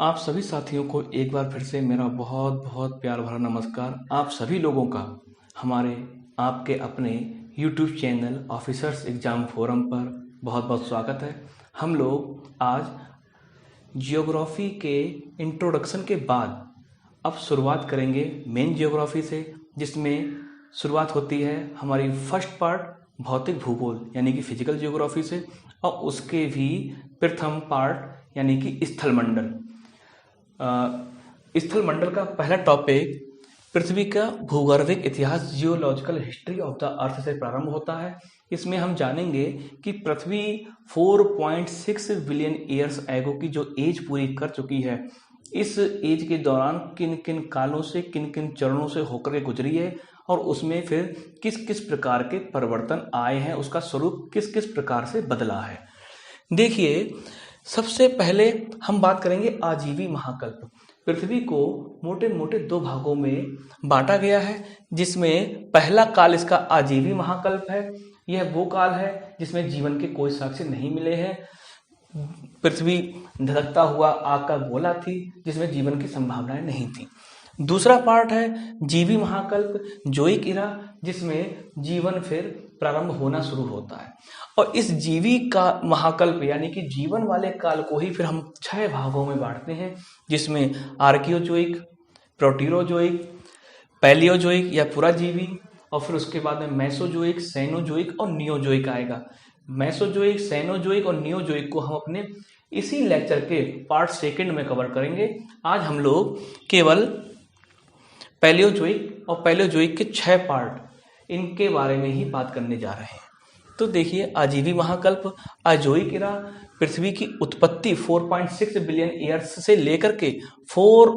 आप सभी साथियों को एक बार फिर से मेरा बहुत बहुत प्यार भरा नमस्कार। आप सभी लोगों का हमारे आपके अपने YouTube channel officers exam forum पर बहुत बहुत स्वागत है। हम लोग आज जियोग्राफी के इंट्रोडक्शन के बाद अब शुरुआत करेंगे मेन जियोग्राफी से, जिसमें शुरुआत होती है हमारी फर्स्ट पार्ट भौतिक भूगोल यानी कि फिजिकल जियोग्राफी से, और उसके भी प्रथम पार्ट यानी कि स्थलमंडल। स्थल मंडल का पहला टॉपिक पृथ्वी का भूगर्भिक इतिहास geological history of the earth से प्रारंभ होता है। इसमें हम जानेंगे कि पृथ्वी 4.6 बिलियन ईयर्स एगो की जो एज पूरी कर चुकी है, इस एज के दौरान किन किन कालों से किन किन चरणों से होकर के गुजरी है और उसमें फिर किस किस प्रकार के परिवर्तन आए हैं, उसका स्वरूप किस किस प्रकार से बदला है। देखिए, सबसे पहले हम बात करेंगे आजीवी महाकल्प। पृथ्वी को मोटे मोटे दो भागों में बांटा गया है, जिसमें पहला काल इसका आजीवी महाकल्प है। यह वो काल है जिसमें जीवन के कोई साक्ष्य नहीं मिले हैं। पृथ्वी धधकता हुआ आग का गोला थी जिसमें जीवन की संभावनाएं नहीं थी। दूसरा पार्ट है जीवी महाकल्प, जोइक इरा, जिसमें जीवन फिर प्रारंभ होना शुरू होता है। और इस जीवी का महाकल्प यानी कि जीवन वाले काल को ही फिर हम 6 भागों में बांटते हैं, जिसमें आर्कियोजोइक, प्रोटीरोजोइक, पैलियोजोइक या पुराजीवी, और फिर उसके बाद में मेसोजोइक, सेनोजोइक और नियोजोइक आएगा। मेसोजोइक, सेनोजोइक और नियोजोइक को हम अपने इसी लेक्चर के पार्ट सेकंड में कवर करेंगे। आज हम लोग केवल पैलियोजोइक और पैलियोजोइक के 6 पार्ट इनके बारे में ही बात करने जा रहे हैं। तो देखिए, आजीवी महाकल्प, अजोइक इरा, पृथ्वी की उत्पत्ति 4.6 बिलियन ईयर्स से लेकर के 4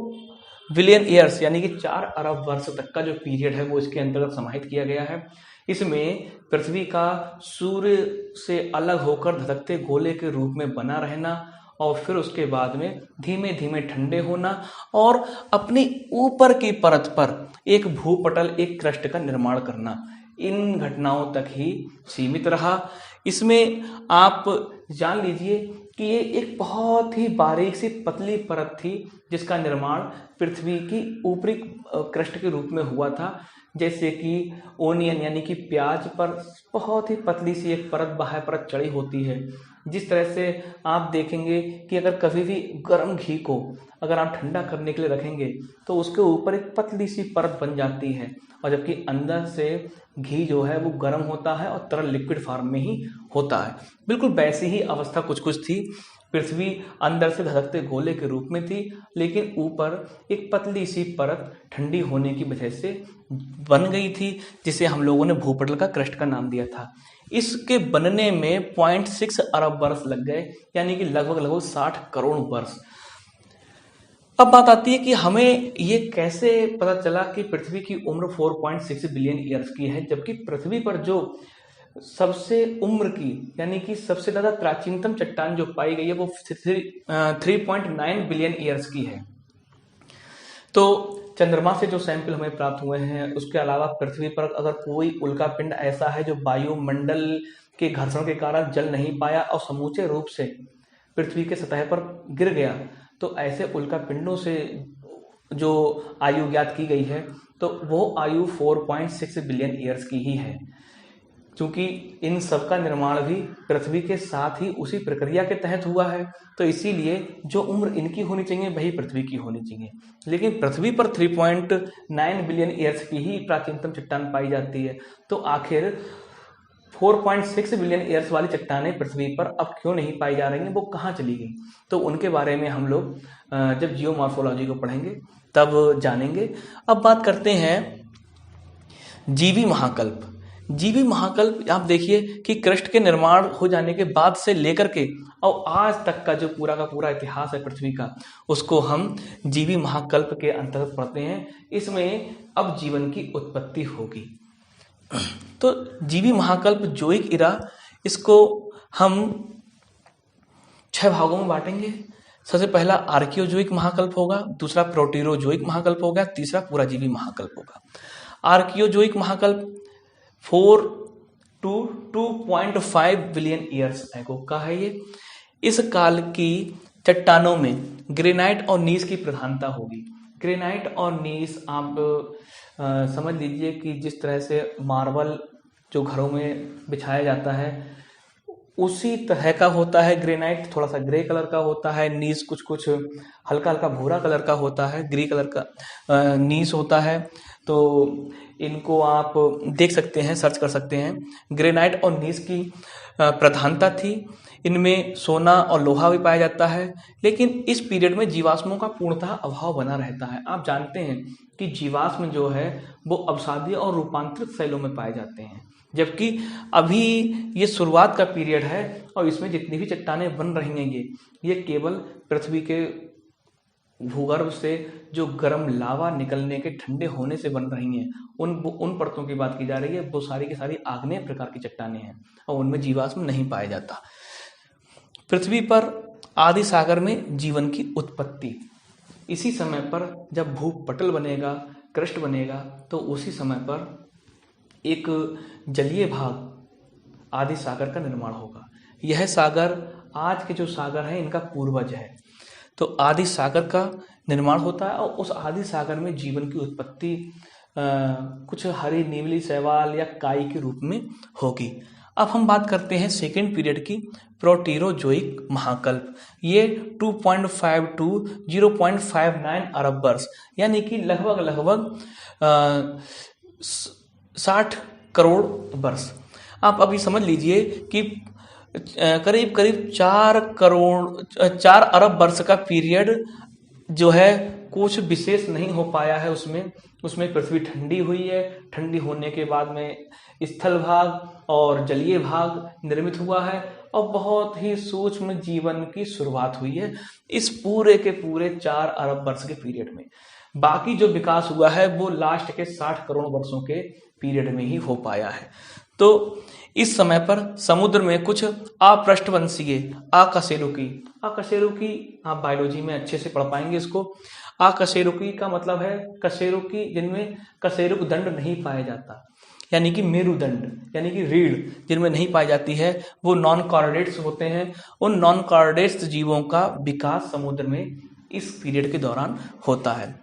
बिलियन ईयर्स यानी कि 4 अरब वर्ष तक का जो पीरियड है वो इसके अंतर्गत समाहित किया गया है। इसमें पृथ्वी का सूर्य से अलग होकर धधकते गोले के रूप में बना रहना और फिर उसके बाद में धीमे धीमे ठंडे होना और अपनी ऊपर की परत पर एक भूपटल, एक क्रस्ट का निर्माण करना, इन घटनाओं तक ही सीमित रहा। इसमें आप जान लीजिए कि ये एक बहुत ही बारीक सी पतली परत थी जिसका निर्माण पृथ्वी की ऊपरी क्रस्ट के रूप में हुआ था। जैसे कि ओनियन यानी कि प्याज पर बहुत ही पतली सी एक परत, बाह्य परत चढ़ी होती है। जिस तरह से आप देखेंगे कि अगर कभी भी गर्म घी को अगर आप ठंडा करने के लिए रखेंगे तो उसके ऊपर एक पतली सी परत बन जाती है, और जबकि अंदर से घी जो है वो गर्म होता है और तरल लिक्विड फॉर्म में ही होता है। बिल्कुल वैसी ही अवस्था कुछ कुछ थी। पृथ्वी अंदर से धधकते गोले के रूप में थी, लेकिन ऊपर एक पतली सी परत ठंडी होने की वजह से बन गई थी, जिसे हम लोगों ने भूपटल का क्रस्ट का नाम दिया था। इसके बनने में 0.6 अरब वर्ष लग गए, यानी कि लगभग लगभग 60 करोड़ वर्ष। अब बात आती है कि हमें ये कैसे पता चला कि पृथ्वी की उम्र 4.6 बिलियन ईयर्स की है, जबकि पृथ्वी पर जो सबसे उम्र की यानी कि सबसे ज्यादा प्राचीनतम चट्टान जो पाई गई है वो 3.9 बिलियन ईयर्स की है। तो चंद्रमा से जो सैंपल हमें प्राप्त हुए हैं, उसके अलावा पृथ्वी पर अगर कोई उल्का पिंड ऐसा है जो वायुमंडल के घर्षण के कारण जल नहीं पाया और समूचे रूप से पृथ्वी के सतह पर गिर गया, तो ऐसे उल्का पिंडों से जो आयु ज्ञात की गई है तो वो आयु 4.6 बिलियन ईयर्स की ही है। क्योंकि इन सब का निर्माण भी पृथ्वी के साथ ही उसी प्रक्रिया के तहत हुआ है, तो इसीलिए जो उम्र इनकी होनी चाहिए वही पृथ्वी की होनी चाहिए। लेकिन पृथ्वी पर 3.9 बिलियन ईयर्स की ही प्राचीनतम चट्टान पाई जाती है, तो आखिर 4.6 बिलियन ईयर्स वाली चट्टानें पृथ्वी पर अब क्यों नहीं पाई जा रही हैं, वो कहाँ चली गई? तो उनके बारे में हम लोग जब जियोमॉर्फोलॉजी को पढ़ेंगे तब जानेंगे। अब बात करते हैं जीवी महाकल्प। जीवी महाकल्प आप देखिए कि क्रस्ट के निर्माण हो जाने के बाद से लेकर के और आज तक का जो पूरा का पूरा इतिहास है पृथ्वी का, उसको हम जीवी महाकल्प के अंतर्गत पढ़ते हैं। इसमें अब जीवन की उत्पत्ति होगी। तो जीवी महाकल्प जोइक इरा, इसको हम 6 भागों में बांटेंगे। सबसे पहला आर्कियोजोइक महाकल्प होगा, दूसरा प्रोटीरोजोइक महाकल्प होगा, तीसरा पुराजीवी महाकल्प होगा। Archaeozoic महाकल्प 4 to 2.5 billion years ago का है ये। इस काल की चट्टानों में ग्रेनाइट और नीस की प्रधानता होगी। ग्रेनाइट और नीस आप समझ लीजिए कि जिस तरह से मार्बल जो घरों में बिछाया जाता है उसी तरह का होता है। ग्रेनाइट थोड़ा सा ग्रे कलर का होता है, नीस कुछ कुछ हल्का हल्का भूरा कलर का होता है, ग्रे कलर का नीस होता है। तो इनको आप देख सकते हैं, सर्च कर सकते हैं। ग्रेनाइट और नीस की प्रधानता थी। इनमें सोना और लोहा भी पाया जाता है, लेकिन इस पीरियड में जीवाश्मों का पूर्णतः अभाव बना रहता है। आप जानते हैं कि जीवाश्म जो है वो अवसादीय और रूपांतरित शैलों में पाए जाते हैं, जबकि अभी ये शुरुआत का पीरियड है और इसमें जितनी भी चट्टानें बन रही हैं ये केवल पृथ्वी के भूगर्भ से जो गर्म लावा निकलने के ठंडे होने से बन रही हैं। उन परतों की बात की जा रही है। वो सारी की सारी आग्नेय प्रकार की चट्टानें हैं और उनमें जीवाश्म नहीं पाया जाता। पृथ्वी पर आदि सागर में जीवन की उत्पत्ति इसी समय पर जब भूपटल बनेगा, क्रस्ट बनेगा, तो उसी समय पर एक जलीय भाग आदि सागर का निर्माण होगा। यह सागर आज के जो सागर हैं इनका पूर्वज है। तो आदि सागर का निर्माण होता है और उस आदि सागर में जीवन की उत्पत्ति कुछ हरी नीली शैवाल या काई के रूप में होगी। अब हम बात करते हैं सेकेंड पीरियड की, प्रोटीरोजोइक महाकल्प। ये 2.5 to 0.59 अरब वर्ष यानी कि लगभग 60 करोड़ वर्ष। आप अभी समझ लीजिए कि करीब 4 अरब वर्ष का पीरियड जो है कुछ विशेष नहीं हो पाया है। उसमें पृथ्वी ठंडी हुई है। ठंडी होने के बाद में स्थल भाग और जलीय भाग निर्मित हुआ है और बहुत ही सूक्ष्म जीवन की शुरुआत हुई है इस पूरे के पूरे 4 अरब वर्ष के पीरियड में। बाकी जो विकास हुआ है वो लास्ट के 60 करोड़ वर्षों के पीरियड में ही हो पाया है। तो इस समय पर समुद्र में कुछ अपृष्ठवंशीय अकशेरुकी आप बायोलॉजी में अच्छे से पढ़ पाएंगे इसको। अकशेरुकी का मतलब है कशेरुकी जिनमें कशेरुक दंड नहीं पाया जाता, यानी कि मेरुदंड यानी कि रीढ़ जिनमें नहीं पाई जाती है, वो नॉन कॉर्डेट्स होते हैं। उन नॉन कॉर्डेट्स जीवों का विकास समुद्र में इस पीरियड के दौरान होता है।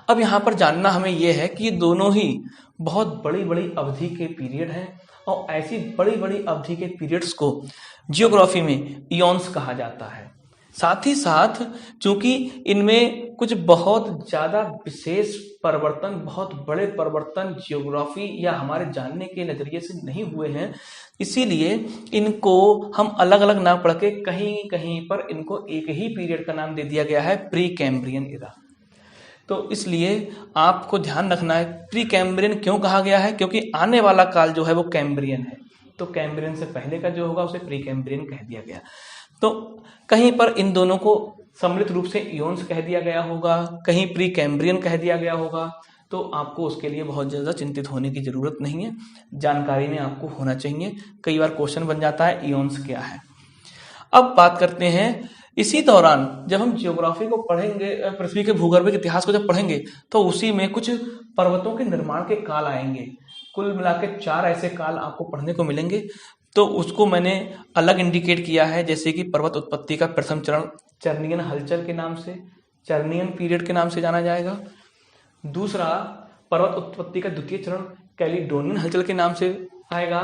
अब यहाँ पर जानना हमें यह है कि ये दोनों ही बहुत बड़ी बड़ी अवधि के पीरियड हैं और ऐसी बड़ी बड़ी अवधि के पीरियड्स को जियोग्राफी में इयॉन्स कहा जाता है। साथ ही साथ चूंकि इनमें कुछ बहुत ज्यादा विशेष परिवर्तन, बहुत बड़े परिवर्तन जियोग्राफी या हमारे जानने के नजरिए से नहीं हुए हैं, इसीलिए इनको हम अलग अलग ना पढ़ के कहीं कहीं पर इनको एक ही पीरियड का नाम दे दिया गया है, प्री कैम्ब्रियन इरा। तो इसलिए आपको ध्यान रखना है प्री कैम्ब्रियन क्यों कहा गया है, क्योंकि आने वाला काल जो है वो कैम्ब्रियन है। तो कैम्ब्रियन से पहले का जो होगा उसे प्री कैम्ब्रियन कह दिया गया। तो कहीं पर इन दोनों को सम्मिलित रूप से इयोन्स कह दिया गया होगा, कहीं प्री कैम्ब्रियन कह दिया गया होगा। तो आपको उसके लिए बहुत ज़्यादा चिंतित होने की ज़रूरत नहीं है, जानकारी में आपको होना चाहिए। कई बार क्वेश्चन बन जाता है इयोन्स क्या है। अब बात करते हैं इसी दौरान जब हम जियोग्राफी को पढ़ेंगे, पृथ्वी के भूगर्भिक इतिहास को जब पढ़ेंगे तो उसी में कुछ पर्वतों के निर्माण के काल आएंगे। कुल मिलाकर 4 ऐसे काल आपको पढ़ने को मिलेंगे। तो उसको मैंने अलग इंडिकेट किया है, जैसे कि पर्वत उत्पत्ति का प्रथम चरण चर्नियन हलचल के नाम से, चर्नियन पीरियड के नाम से जाना जाएगा। दूसरा पर्वत उत्पत्ति का द्वितीय चरण कैलिडोनियन हलचल के नाम से आएगा।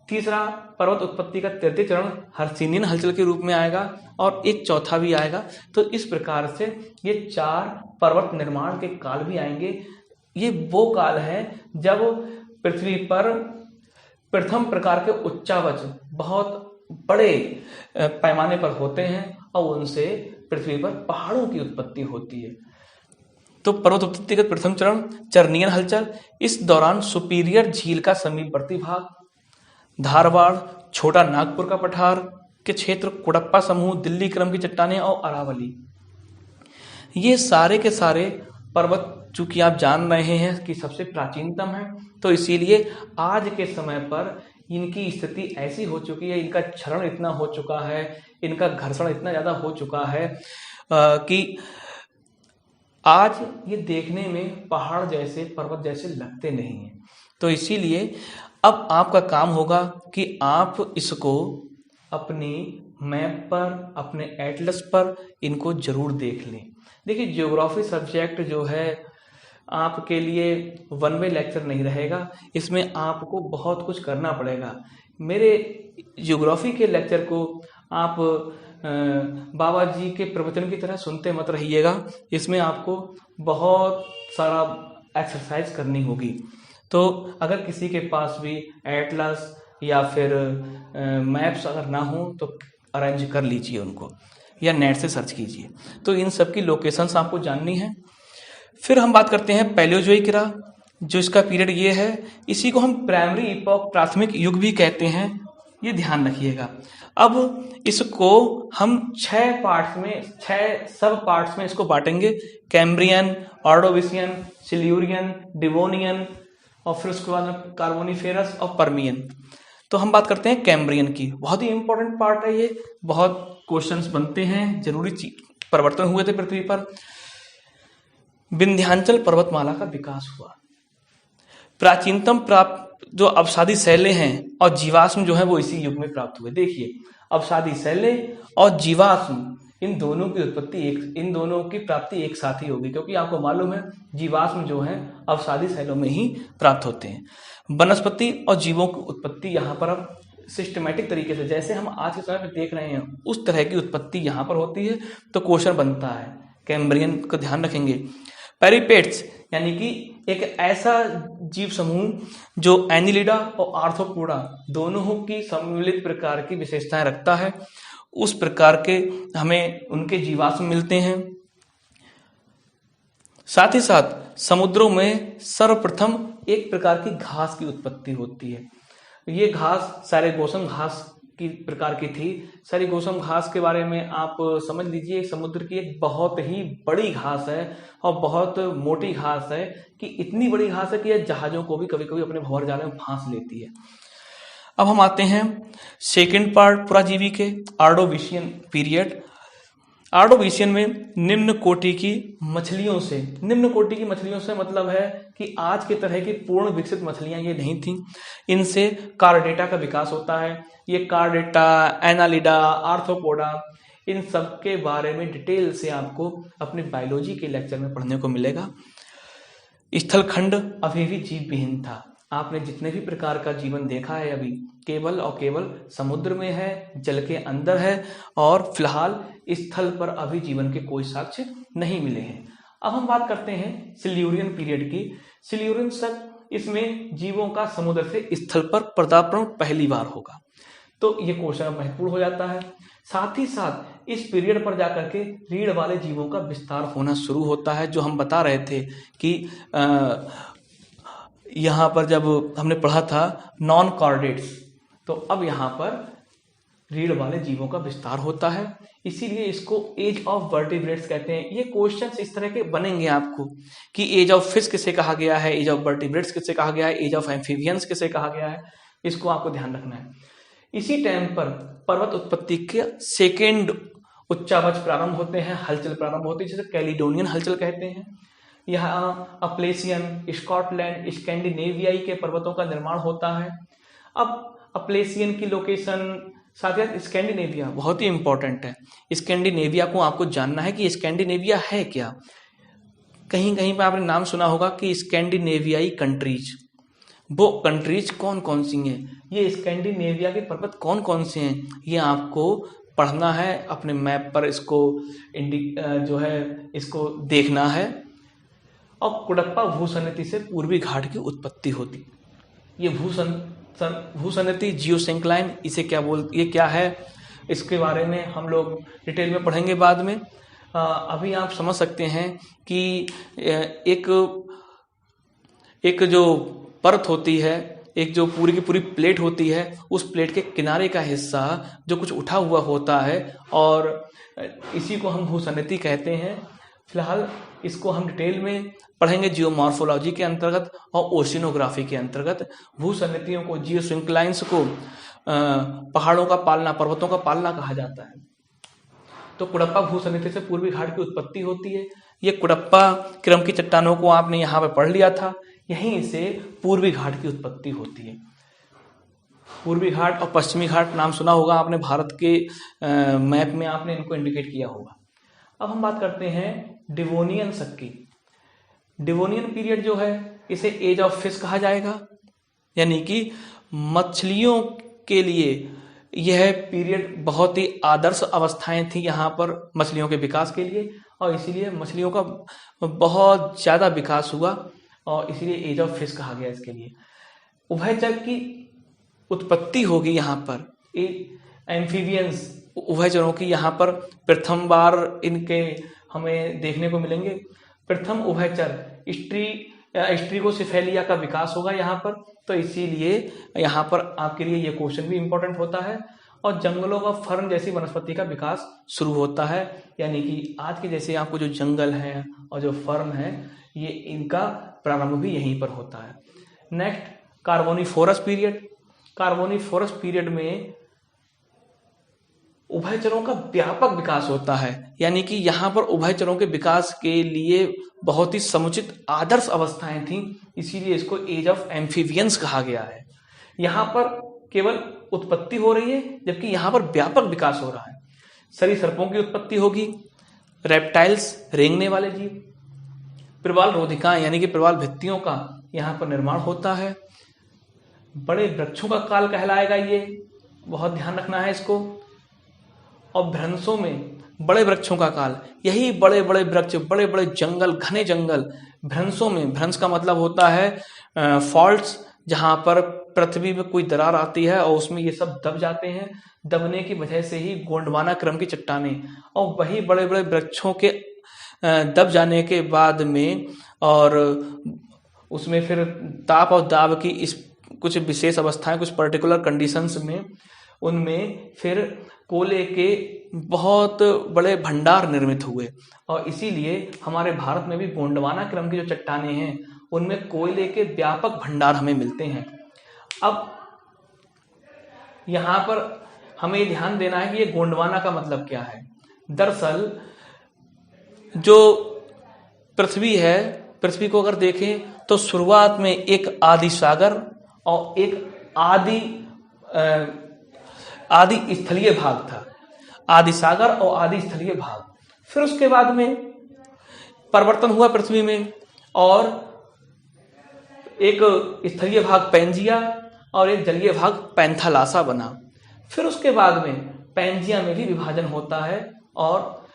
तीसरा पर्वत उत्पत्ति का तृतीय चरण हर्सिनियन हलचल के रूप में आएगा और एक चौथा भी आएगा। तो इस प्रकार से ये 4 पर्वत निर्माण के काल भी आएंगे। ये वो काल है जब पृथ्वी पर प्रथम प्रकार के उच्चावच बहुत बड़े पैमाने पर होते हैं और उनसे पृथ्वी पर पहाड़ों की उत्पत्ति होती है। तो पर्वत उत्पत्ति का प्रथम चरण चर्नियन हलचल। इस दौरान सुपीरियर झील का समीपवर्ती भाग, धारवाड़, छोटा नागपुर का पठार के क्षेत्र, कुड़प्पा समूह, दिल्ली क्रम की चट्टानें और अरावली, ये सारे के सारे पर्वत चूंकि आप जान रहे हैं कि सबसे प्राचीनतम है, तो इसीलिए आज के समय पर इनकी स्थिति ऐसी हो चुकी है, इनका क्षरण इतना हो चुका है, इनका घर्षण इतना ज्यादा हो चुका है कि आज ये देखने में पहाड़ जैसे, पर्वत जैसे लगते नहीं हैं। तो इसीलिए अब आपका काम होगा कि आप इसको अपनी मैप पर, अपने एटलस पर इनको जरूर देख लें। देखिए ज्योग्राफी सब्जेक्ट जो है आपके लिए वन वे लेक्चर नहीं रहेगा, इसमें आपको बहुत कुछ करना पड़ेगा। मेरे ज्योग्राफी के लेक्चर को आप बाबा जी के प्रवचन की तरह सुनते मत रहिएगा, इसमें आपको बहुत सारा एक्सरसाइज करनी होगी। तो अगर किसी के पास भी एटलस या फिर मैप्स अगर ना हो तो अरेंज कर लीजिए उनको, या नेट से सर्च कीजिए। तो इन सब की लोकेशंस आपको जाननी है। फिर हम बात करते हैं पैलियोजोइक इरा, जो इसका पीरियड ये है, इसी को हम प्राइमरी इपॉक, प्राथमिक युग भी कहते हैं, ये ध्यान रखिएगा। अब इसको हम 6 पार्ट्स में, 6 सब पार्ट्स में इसको बांटेंगे, कैम्ब्रियन, ऑर्डोविशियन, सिल्यूरियन, डिवोनियन और फिर उसके बाद कार्बोनिफेरस और पर्मियन। तो हम बात करते हैं कैम्ब्रियन की, बहुत ही इंपॉर्टेंट पार्ट है ये, बहुत क्वेश्चंस बनते हैं, जरूरी परिवर्तन हुए थे पृथ्वी पर। विंध्याचल पर्वतमाला का विकास हुआ। प्राचीनतम प्राप्त जो अवसादी शैलें हैं और जीवाश्म जो है वो इसी युग में प्राप्त हुए। देखिए अवसादी शैलें और जीवाश्म, इन दोनों की उत्पत्ति इन दोनों की प्राप्ति एक साथ ही होगी, क्योंकि आपको मालूम है जीवाश्म जो है अवसादी शैलों में ही प्राप्त होते हैं। वनस्पति और जीवों की उत्पत्ति यहाँ पर अब सिस्टमेटिक तरीके से, जैसे हम आज के समय में देख रहे हैं, उस तरह की उत्पत्ति यहाँ पर होती है। तो क्वेश्चन बनता है, कैम्ब्रियन का ध्यान रखेंगे। पेरिपेट्स यानी कि एक ऐसा जीव समूह जो एनिलिडा और आर्थ्रोपोडा दोनों की सम्मिलित प्रकार की विशेषताएं रखता है, उस प्रकार के हमें उनके जीवाश्म मिलते हैं। साथ ही साथ समुद्रों में सर्वप्रथम एक प्रकार की घास की उत्पत्ति होती है। ये घास सैरेगोसम घास की प्रकार की थी। सैरेगोसम घास के बारे में आप समझ लीजिए, समुद्र की एक बहुत ही बड़ी घास है और बहुत मोटी घास है, कि इतनी बड़ी घास है कि यह जहाजों को भी कभी कभी अपने भंवर जाल में फांस लेती है। अब हम आते हैं सेकेंड पार्ट पुराजीवी के, आर्डोविशियन पीरियड। आर्डोविशियन में निम्न कोटि की मछलियों से, निम्न कोटि की मछलियों से मतलब है कि आज के तरह की पूर्ण विकसित मछलियां ये नहीं थी, इनसे कार्डेटा का विकास होता है। ये कार्डेटा, एनालिडा, आर्थ्रोपोडा, इन सब के बारे में डिटेल से आपको अपने बायोलॉजी के लेक्चर में पढ़ने को मिलेगा। स्थलखंड अभी भी जीव विहीन था। आपने जितने भी प्रकार का जीवन देखा है अभी केवल और केवल समुद्र में है, जल के अंदर है, और फिलहाल स्थल पर अभी जीवन के कोई साक्ष्य नहीं मिले हैं। अब हम बात करते हैं सिल्यूरियन पीरियड की। सिल्यूरियन शक, इसमें जीवों का समुद्र से स्थल पर पदार्पण पहली बार होगा। तो ये क्वेश्चन महत्वपूर्ण हो जाता है। साथ ही साथ इस पीरियड पर जाकर के रीढ़ वाले जीवों का विस्तार होना शुरू होता है, जो हम बता रहे थे कि यहाँ पर जब हमने पढ़ा था नॉन कॉर्डेट्स, तो अब यहाँ पर रीढ़ वाले जीवों का विस्तार होता है, इसीलिए इसको एज ऑफ वर्टिब्रेट्स कहते हैं। ये क्वेश्चंस इस तरह के बनेंगे आपको कि एज ऑफ फिश किसे कहा गया है, एज ऑफ वर्टिब्रेट्स किसे कहा गया है, एज ऑफ एम्फीबियंस किसे कहा गया है, इसको आपको ध्यान रखना है। इसी टाइम पर पर्वत उत्पत्ति के सेकेंड उच्चावच प्रारंभ होते हैं, हलचल प्रारंभ होती है, जिसे कैलिडोनियन हलचल कहते हैं। यहाँ अप्लेसियन, स्कॉटलैंड, स्कैंडिनेवियाई के पर्वतों का निर्माण होता है। अब अप्लेसियन की लोकेशन, साथ ही स्कैंडिनेविया बहुत ही इंपॉर्टेंट है। स्कैंडिनेविया को आपको जानना है कि स्कैंडिनेविया है क्या। कहीं कहीं पर आपने नाम सुना होगा कि स्कैंडिनेवियाई कंट्रीज, वो कंट्रीज कौन कौन सी हैं, ये स्कैंडिनेविया के पर्वत कौन कौन से हैं, ये आपको पढ़ना है अपने मैप पर, इसको जो है इसको देखना है। और कुडप्पा भूसन्नति से पूर्वी घाट की उत्पत्ति होती। ये भूसन्नति जियोसिंक्लाइन, इसे ये क्या है, इसके बारे में हम लोग डिटेल में पढ़ेंगे बाद में। अभी आप समझ सकते हैं कि एक जो परत होती है, एक जो पूरी की पूरी प्लेट होती है, उस प्लेट के किनारे का हिस्सा जो कुछ उठा हुआ होता है, और इसी को हम भूसन्नति कहते हैं। फिलहाल इसको हम डिटेल में पढ़ेंगे जियोमॉर्फोलॉजी के अंतर्गत और ओशिनोग्राफी के अंतर्गत। भूसन्नतियों को, जियोसिंक्लाइंस को पहाड़ों का पालना, पर्वतों का पालना कहा जाता है। तो कुडप्पा भूसन्नति से पूर्वी घाट की उत्पत्ति होती है। ये कुडप्पा क्रम की चट्टानों को आपने यहाँ पे पढ़ लिया था, यहीं से पूर्वी घाट की उत्पत्ति होती है। पूर्वी घाट और पश्चिमी घाट नाम सुना होगा आपने, भारत के मैप में आपने इनको इंडिकेट किया होगा। अब हम बात करते हैं डिवोनियन शक की। डिवोनियन पीरियड जो है इसे एज ऑफ फिश कहा जाएगा, यानी कि मछलियों के लिए यह पीरियड बहुत ही आदर्श अवस्थाएं थी यहाँ पर मछलियों के विकास के लिए, और इसीलिए मछलियों का बहुत ज़्यादा विकास हुआ और इसीलिए एज ऑफ फिश कहा गया इसके लिए। उभयचर की उत्पत्ति होगी यहाँ पर, एम्फीबियंस उभयचरों की यहाँ पर प्रथम बार इनके हमें देखने को मिलेंगे। प्रथम उभयचर स्ट्रिगोसिफेलिया का विकास होगा यहाँ पर, तो इसीलिए यहाँ पर आपके लिए ये क्वेश्चन भी इंपॉर्टेंट होता है। और जंगलों व फर्न जैसी वनस्पति का विकास शुरू होता है, यानी कि आज के जैसे आपको जो जंगल है और जो फर्न है ये इनका प्रारंभ भी यहीं पर होता है। Next carboniferous period. Carboniferous period में उभयचरों का व्यापक विकास होता है, यानी कि यहाँ पर उभयचरों के विकास के लिए बहुत ही समुचित आदर्श अवस्थाएं थीं, इसीलिए इसको एज ऑफ एम्फीबियंस कहा गया है। यहाँ पर केवल उत्पत्ति हो रही है, जबकि यहाँ पर व्यापक विकास हो रहा है। सरीसृपों की उत्पत्ति होगी, रेप्टाइल्स रेंगने वाले जीव, प्रवाल रोधिकाएं यानी कि प्रवाल भित्तियों का यहाँ पर निर्माण होता है। बड़े वृक्षों का काल कहलाएगा ये, बहुत ध्यान रखना है इसको। और भ्रंशों में बड़े वृक्षों का काल, यही बड़े बड़े वृक्ष, बड़े बड़े जंगल, घने जंगल भ्रंशों में, भ्रंश का मतलब होता है फॉल्ट्स, जहां पर पृथ्वी में कोई दरार आती है और उसमें ये सब दब जाते हैं। दबने की वजह से ही गोंडवाना क्रम की चट्टानें, और वही बड़े बड़े वृक्षों के दब जाने के बाद में और उसमें फिर ताप और दाब की इस कुछ विशेष अवस्थाएं, कुछ पर्टिकुलर कंडीशंस में, उनमें फिर कोयले के बहुत बड़े भंडार निर्मित हुए, और इसीलिए हमारे भारत में भी गोंडवाना क्रम की जो चट्टानें हैं उनमें कोयले के व्यापक भंडार हमें मिलते हैं। अब यहाँ पर हमें ध्यान देना है कि ये गोंडवाना का मतलब क्या है। दरअसल जो पृथ्वी है, पृथ्वी को अगर देखें तो शुरुआत में एक आदि सागर और एक आदि स्थलीय भाग था, आदि सागर और आदि स्थलीय भाग। फिर उसके बाद में परिवर्तन हुआ पृथ्वी में, और एक स्थलीय भाग पैंजिया और एक जलीय भाग पैंथालासा बना। फिर उसके बाद में पैंजिया में भी विभाजन होता है, और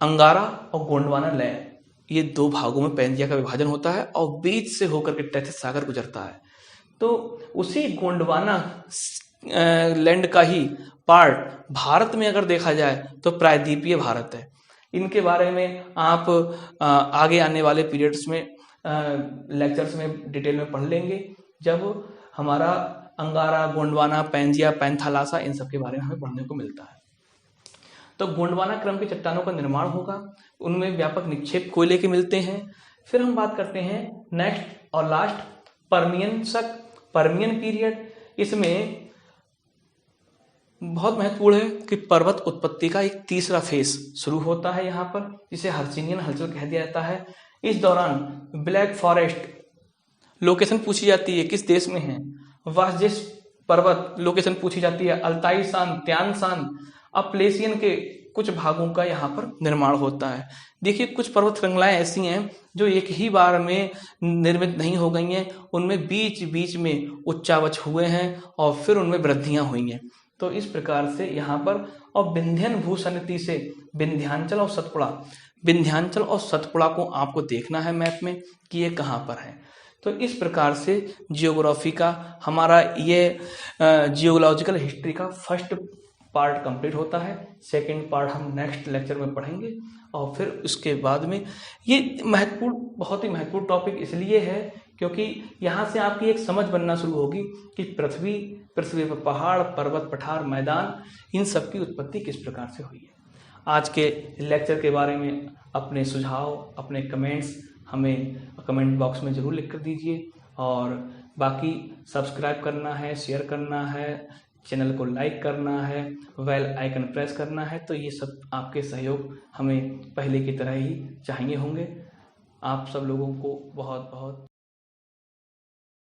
अंगारा और गोंडवाना लैंड, ये दो भागों में पैंजिया का विभाजन होता है, और बीच से होकर के टेथिस सागर गुजरता है। तो उसी गोंडवाना लैंड का ही पार्ट भारत में अगर देखा जाए तो प्रायद्वीपीय भारत है। इनके बारे में आप आगे आने वाले पीरियड्स में लेक्चर्स में डिटेल में पढ़ लेंगे, जब हमारा अंगारा, गोंडवाना, पैंजिया, पैंथालासा, इन सब के बारे में हमें पढ़ने को मिलता है। तो गोंडवाना क्रम की चट्टानों का निर्माण होगा, उनमें व्यापक निक्षेप कोयले के मिलते हैं। फिर हम बात करते हैं नेक्स्ट और लास्ट पर्मियन शक, पर्मियन पीरियड। इसमें बहुत महत्वपूर्ण है कि पर्वत उत्पत्ति का एक तीसरा फेज शुरू होता है यहाँ पर, जिसे हर्सिनियन हलचल कह दिया जाता है। इस दौरान ब्लैक फॉरेस्ट लोकेशन पूछी जाती है, किस देश में है। वासजेस पर्वत लोकेशन पूछी जाती है, अल्ताई शान, त्यान शान, अपलेशियन के कुछ भागों का यहाँ पर निर्माण होता है। देखिए, कुछ पर्वत श्रृंखलाएं ऐसी हैं जो एक ही बार में निर्मित नहीं हो गई हैं, उनमें बीच बीच में उच्चावच हुए हैं और फिर उनमें वृद्धियां हुई हैं। तो इस प्रकार से यहाँ पर, और विंध्यन भूसन्निधि से विंध्यांचल और सतपुड़ा, विंध्यांचल और सतपुड़ा को आपको देखना है मैप में कि ये कहाँ पर है। तो इस प्रकार से जियोग्राफी का हमारा ये जियोलॉजिकल हिस्ट्री का फर्स्ट पार्ट कंप्लीट होता है। सेकंड पार्ट हम नेक्स्ट लेक्चर में पढ़ेंगे, और फिर उसके बाद में ये महत्वपूर्ण, बहुत ही महत्वपूर्ण टॉपिक इसलिए है क्योंकि यहाँ से आपकी एक समझ बनना शुरू होगी कि पृथ्वी पर पहाड़, पर्वत, पठार, मैदान, इन सब की उत्पत्ति किस प्रकार से हुई है। आज के लेक्चर के बारे में अपने सुझाव, अपने कमेंट्स हमें कमेंट बॉक्स में ज़रूर लिख कर दीजिए, और बाकी सब्सक्राइब करना है, शेयर करना है, चैनल को लाइक करना है, बेल आइकन प्रेस करना है। तो ये सब आपके सहयोग हमें पहले की तरह ही चाहिए होंगे। आप सब लोगों को बहुत बहुत